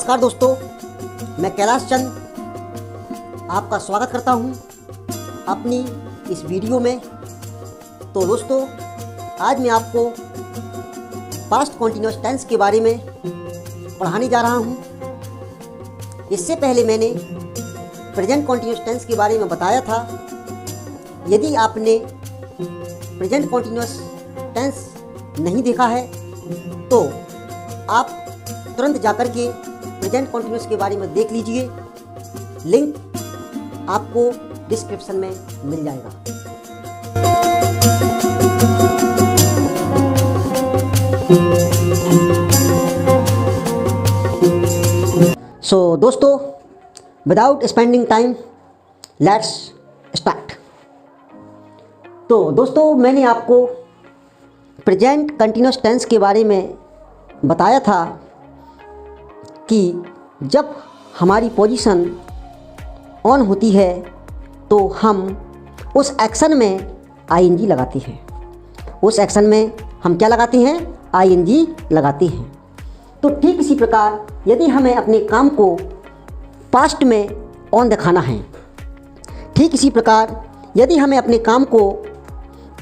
नमस्कार दोस्तों, मैं कैलाश चंद आपका स्वागत करता हूं अपनी इस वीडियो में। तो दोस्तों, आज मैं आपको पास्ट कॉन्टिन्यूअस टेंस के बारे में पढ़ाने जा रहा हूं। इससे पहले मैंने प्रेजेंट कॉन्टिन्यूअस टेंस के बारे में बताया था। यदि आपने प्रेजेंट कॉन्टिन्यूअस टेंस नहीं देखा है तो आप तुरंत जाकर के प्रेजेंट कॉन्टिन्यूअस के बारे में देख लीजिए। लिंक आपको डिस्क्रिप्शन में मिल जाएगा। सो दोस्तों, without spending time let's start. तो दोस्तों, मैंने आपको प्रेजेंट कंटिन्यूअस टेंस के बारे में बताया था कि जब हमारी पोजीशन ऑन होती है तो हम उस एक्शन में आईएनजी लगाते हैं। उस एक्शन में हम क्या लगाते हैं? आईएनजी लगाते हैं। तो ठीक इसी प्रकार यदि हमें अपने काम को पास्ट में ऑन दिखाना है, ठीक इसी प्रकार यदि हमें अपने काम को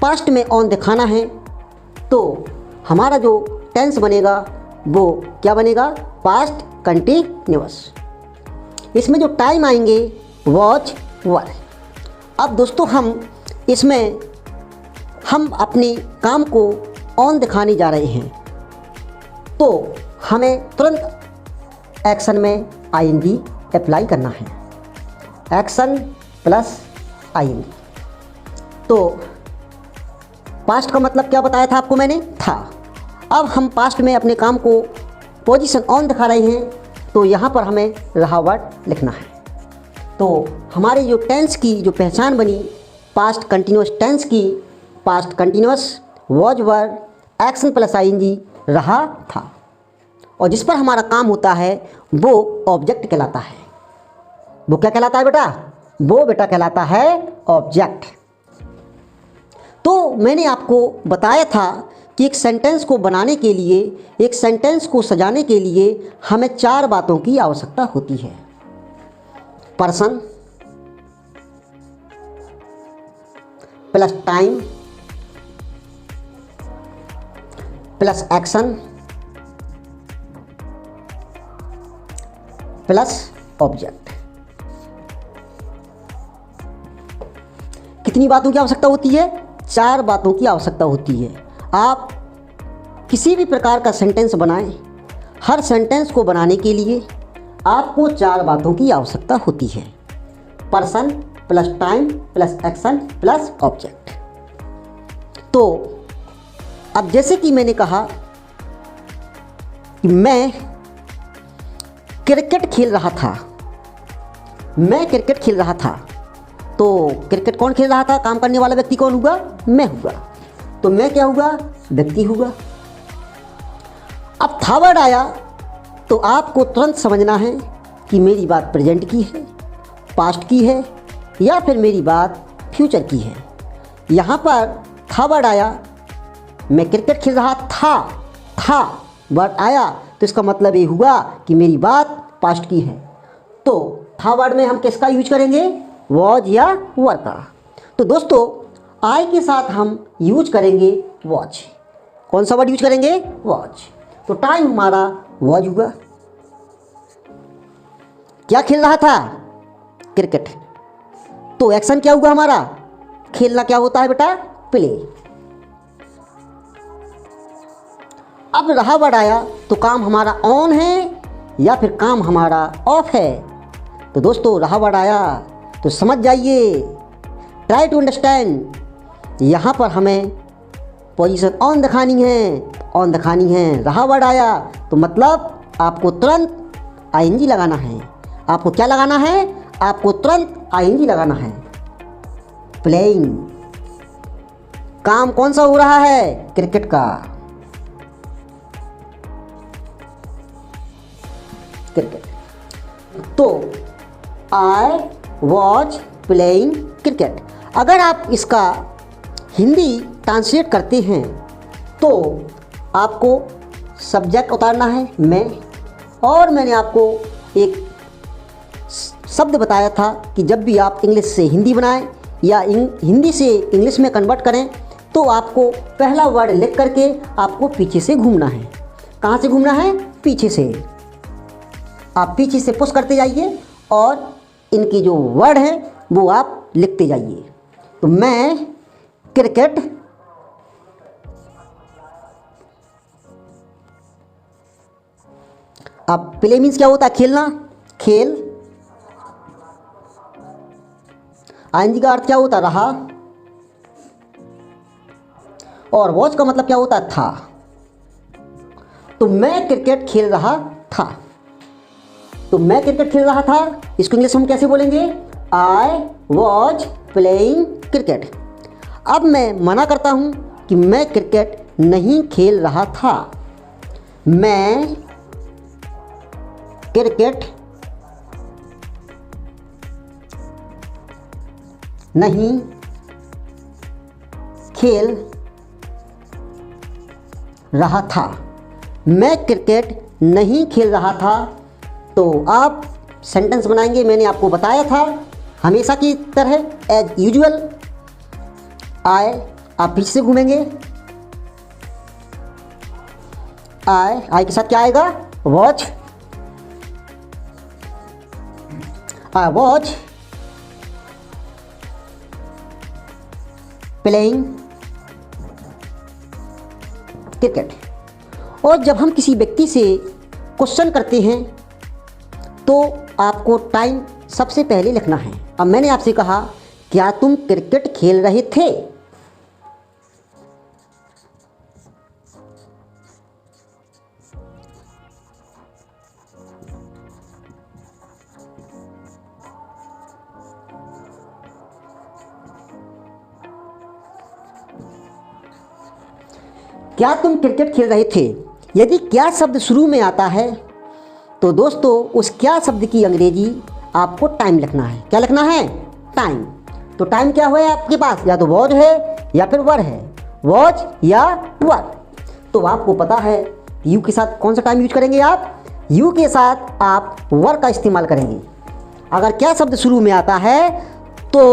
पास्ट में ऑन दिखाना है तो हमारा जो टेंस बनेगा वो क्या बनेगा? Past continuous. इसमें जो टाइम आएंगे वॉच वर। अब दोस्तों, हम अपने काम को ऑन दिखाने जा रहे हैं तो हमें तुरंत एक्शन में आईएनजी अप्लाई करना है। Action plus ING. तो पास्ट का मतलब क्या बताया था आपको मैंने? था। अब हम पास्ट में अपने काम को पोजीशन ऑन दिखा रहे हैं तो यहाँ पर हमें रहा वर्ड लिखना है। तो हमारे जो टेंस की जो पहचान बनी पास्ट कंटिन्यूअस टेंस की, past continuous was were action plus ING रहा था, और जिस पर हमारा काम होता है वो ऑब्जेक्ट कहलाता है। वो क्या कहलाता है बेटा? वो बेटा कहलाता है ऑब्जेक्ट। तो मैंने आपको बताया था कि एक सेंटेंस को बनाने के लिए, एक सेंटेंस को सजाने के लिए हमें 4 बातों की आवश्यकता होती है। Person plus time plus action plus object. कितनी बातों की आवश्यकता होती है? 4 बातों की आवश्यकता होती है। आप किसी भी प्रकार का सेंटेंस बनाएं, हर सेंटेंस को बनाने के लिए आपको 4 बातों की आवश्यकता होती है। Person plus time plus action plus object. तो अब जैसे कि मैंने कहा कि मैं क्रिकेट खेल रहा था। मैं क्रिकेट खेल रहा था। तो क्रिकेट कौन खेल रहा था? काम करने वाला व्यक्ति कौन हुआ? मैं हुआ। तो मैं क्या हुआ? व्यक्ति हुआ। अब था वर्ड आया तो आपको तुरंत समझना है कि मेरी बात प्रेजेंट की है, पास्ट की है, या फिर मेरी बात फ्यूचर की है। यहाँ पर था वर्ड आया, मैं क्रिकेट खेल रहा था वर्ड आया तो इसका मतलब ये हुआ कि मेरी बात पास्ट की है। तो था वर्ड में हम किसका यूज करेंगे? वॉज या वर का। तो दोस्तों, आई के साथ हम यूज करेंगे वॉच। कौन सा वर्ड यूज करेंगे? वॉच। तो टाइम हमारा वॉच हुआ। क्या खेल रहा था? क्रिकेट। तो एक्शन क्या हुआ हमारा? खेलना क्या होता है बेटा? प्ले। अब रहा वर्ड आया तो काम हमारा ऑन है या फिर काम हमारा ऑफ है? तो दोस्तों, रहा वर्ड आया तो समझ जाइए, ट्राई टू अंडरस्टैंड। यहाँ पर हमें पोजीशन ऑन दिखानी है, रहा वर्ड आया तो मतलब आपको तुरंत आईएनजी लगाना है। आपको क्या लगाना है? आपको तुरंत आईएनजी लगाना है। प्लेइंग। काम कौन सा हो रहा है? क्रिकेट का। क्रिकेट। तो आई वॉच प्लेइंग क्रिकेट। अगर आप इसका हिंदी ट्रांसलेट करते हैं तो आपको सब्जेक्ट उतारना है मैं, और मैंने आपको एक शब्द बताया था कि जब भी आप इंग्लिश से हिंदी बनाएं या हिंदी से इंग्लिश में कन्वर्ट करें तो आपको पहला वर्ड लिख करके आपको पीछे से घूमना है। कहाँ से घूमना है? पीछे से। आप पीछे से पुश करते जाइए और इनकी जो वर्ड है वो आप लिखते जाइए। तो मैं क्रिकेट अब प्ले मीन्स क्या होता है? खेलना, खेल। आईएनजी का अर्थ क्या होता? रहा। और वॉच का मतलब क्या होता? था। तो मैं क्रिकेट खेल रहा था। तो मैं क्रिकेट खेल रहा था, इसको इंग्लिश में हम कैसे बोलेंगे? I was playing cricket. अब मैं मना करता हूं कि मैं क्रिकेट नहीं खेल रहा था। मैं क्रिकेट नहीं खेल रहा था। मैं क्रिकेट नहीं खेल रहा था। तो आप सेंटेंस बनाएंगे, मैंने आपको बताया था हमेशा की तरह एज यूजुअल। आप पीछे से घूमेंगे। आई के साथ क्या आएगा? Watch. I watch playing cricket. और जब हम किसी व्यक्ति से क्वेश्चन करते हैं तो आपको टाइम सबसे पहले लिखना है। अब मैंने आपसे कहा, क्या तुम क्रिकेट खेल रहे थे? क्या तुम क्रिकेट खेल रहे थे? यदि क्या शब्द शुरू में आता है तो दोस्तों उस क्या शब्द की अंग्रेजी आपको टाइम लिखना है। क्या लिखना है? टाइम। तो टाइम क्या है आपके पास? या तो वॉज है या फिर वर है। वॉज या वर। तो आपको पता है यू के साथ कौन सा टाइम यूज करेंगे आप? यू के साथ आप वर का इस्तेमाल करेंगे। अगर क्या शब्द शुरू में आता है तो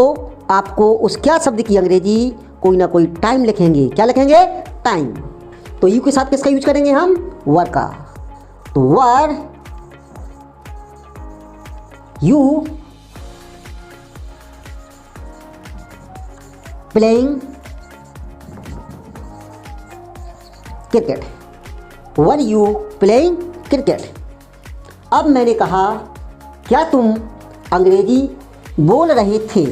आपको उस क्या शब्द की अंग्रेजी कोई ना कोई टाइम लिखेंगे। क्या लिखेंगे? टाइम। तो यू के साथ किसका यूज करेंगे हम? वर का। तो were you playing cricket. Were you playing cricket. अब मैंने कहा, क्या तुम अंग्रेजी बोल रहे थे?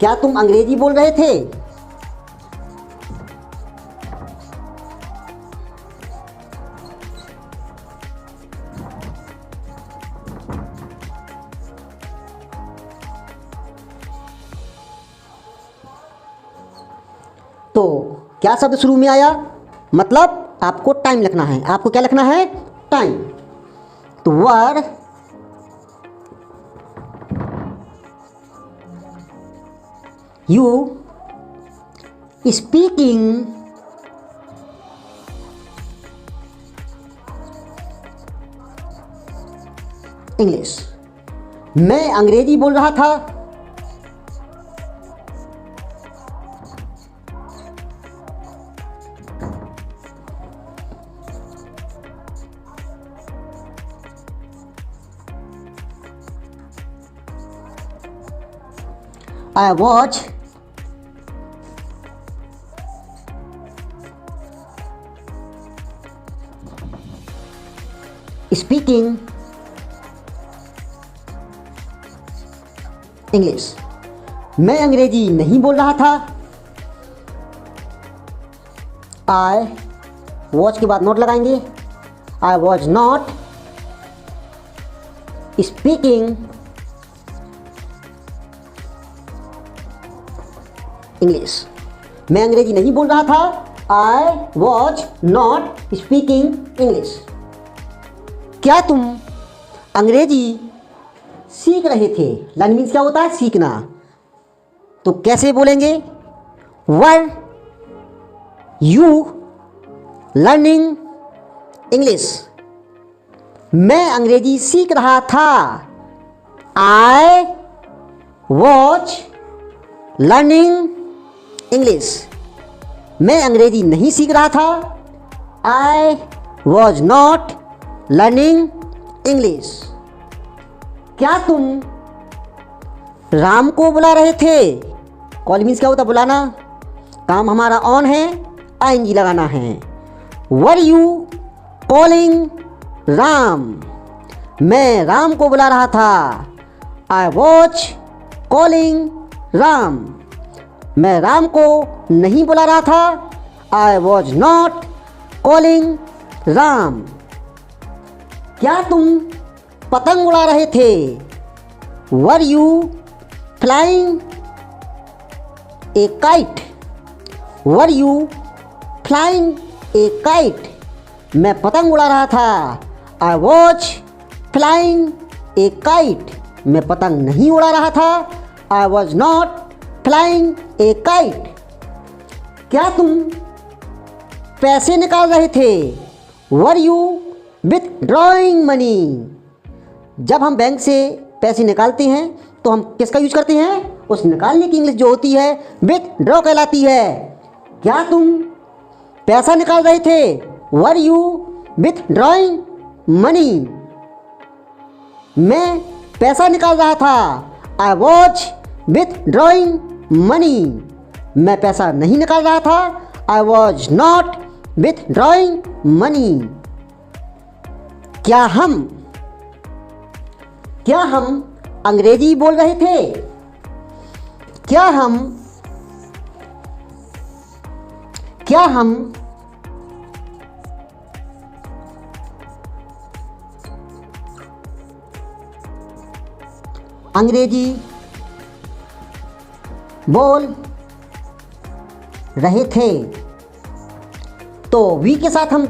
क्या तुम अंग्रेजी बोल रहे थे? तो क्या शब्द शुरू में आया? मतलब आपको टाइम लिखना है। आपको क्या लिखना है? टाइम। तो वर यू स्पीकिंग इंग्लिश। मैं अंग्रेजी बोल रहा था। I was speaking English। मैं अंग्रेजी नहीं बोल रहा था। I was के बाद नोट लगाएंगे। I was not speaking English. मैं अंग्रेजी नहीं बोल रहा था। I was not speaking English. क्या तुम अंग्रेजी सीख रहे थे? लर्न मीन्स क्या होता है? सीखना। तो कैसे बोलेंगे? Were you learning English. मैं अंग्रेजी सीख रहा था। I was learning English. मैं अंग्रेजी नहीं सीख रहा था। I was not learning English. क्या तुम राम को बुला रहे थे? कॉल मीन्स क्या होता है? बुलाना। काम हमारा ऑन है, आईएनजी लगाना है। Were you calling Ram? मैं राम को बुला रहा था। I was calling Ram. मैं राम को नहीं बुला रहा था। I was not calling Ram. क्या तुम पतंग उड़ा रहे थे? Were you flying A kite? Were you flying A kite? मैं पतंग उड़ा रहा था। I was flying A kite. मैं पतंग नहीं उड़ा रहा था। I was not flying A kite. क्या तुम पैसे निकाल रहे थे? Were you withdrawing money? जब हम बैंक से पैसे निकालते हैं तो हम किसका यूज करते हैं? उस निकालने की इंग्लिश जो होती है विथड्रॉ कहलाती है। क्या तुम पैसा निकाल रहे थे? Were you withdrawing money? मैं पैसा निकाल रहा था। I was withdrawing money. मैं पैसा नहीं निकाल रहा था। I was not withdrawing money. क्या हम अंग्रेजी बोल रहे थे? क्या हम अंग्रेजी बोल रहे थे? तो वी के साथ हम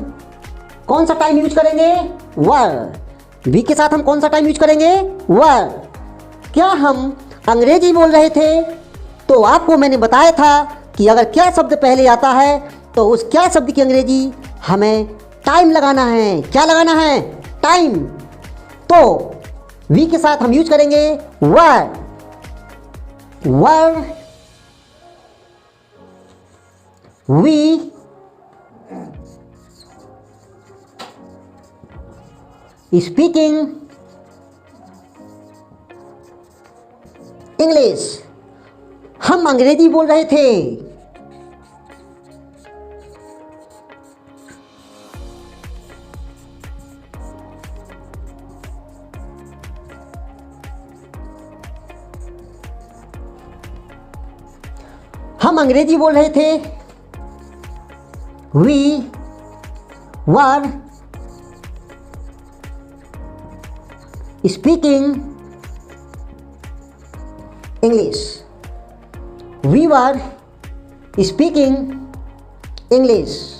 कौन सा टाइम यूज करेंगे? वर। वी के साथ हम कौन सा टाइम यूज करेंगे? वर। क्या हम अंग्रेजी बोल रहे थे? तो आपको मैंने बताया था कि अगर क्या शब्द पहले आता है तो उस क्या शब्द की अंग्रेजी हमें टाइम लगाना है। क्या लगाना है? टाइम। तो वी के साथ हम यूज करेंगे were. Were we speaking English. हम अंग्रेजी बोल रहे थे। हम अंग्रेजी बोल रहे थे। We were speaking English. We were speaking English.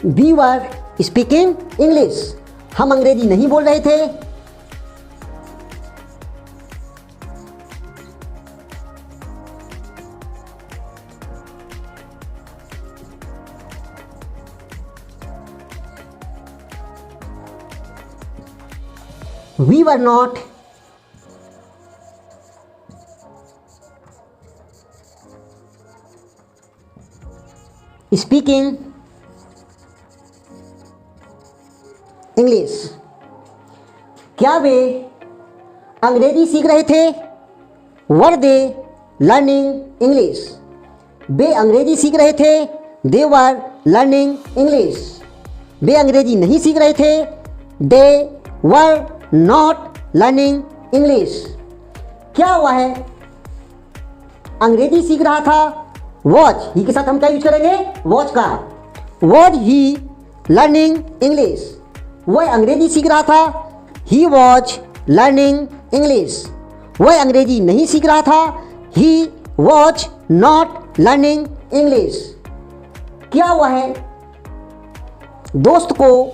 We were speaking English. हम अंग्रेजी नहीं बोल रहे थे। We were not speaking English. क्या वे अंग्रेजी सीख रहे थे? Were they learning English? वे अंग्रेजी सीख रहे थे। They were learning English. वे अंग्रेजी नहीं सीख रहे थे। They were not learning English. क्या हुआ है? अंग्रेजी सीख रहा था। वॉच ही के साथ हम क्या यूज करेंगे? वॉच का। Was he learning English? वह अंग्रेजी सीख रहा था। He was learning English. वह अंग्रेजी नहीं सीख रहा था। He was not learning English. क्या हुआ है? दोस्त को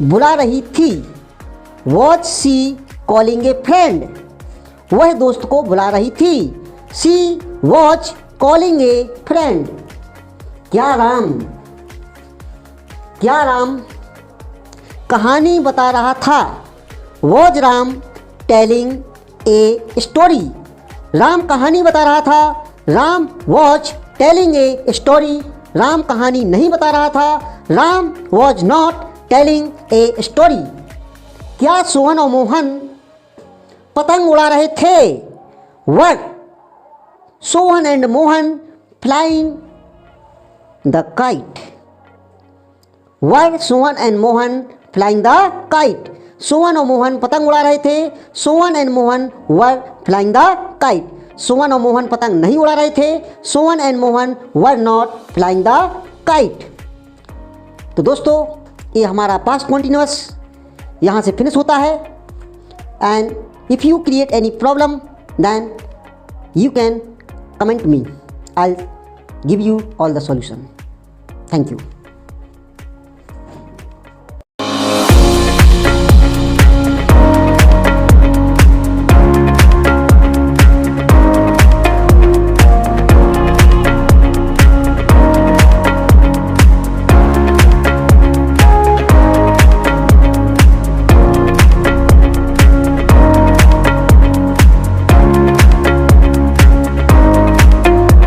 बुला रही थी। Was she calling A friend, वह दोस्त को बुला रही थी। She was calling A friend. क्या राम कहानी बता रहा था। Was Ram telling a story, Ram कहानी बता रहा था। Ram was telling a story, Ram कहानी नहीं बता रहा था। Ram was not telling a story. क्या सोहन और मोहन पतंग उड़ा रहे थे। Were Sohan and Mohan flying the kite, were Sohan and Mohan flying the kite. Sohan और मोहन पतंग उड़ा रहे थे। Sohan and Mohan were flying the kite. Sohan और मोहन पतंग नहीं उड़ा रहे थे। Sohan and Mohan were not flying the kite. तो दोस्तों ये हमारा पास्ट कॉन्टिन्यूअस यहाँ से फिनिश होता है। And if you create any problem then you can comment me, I give you all the solution. Thank you.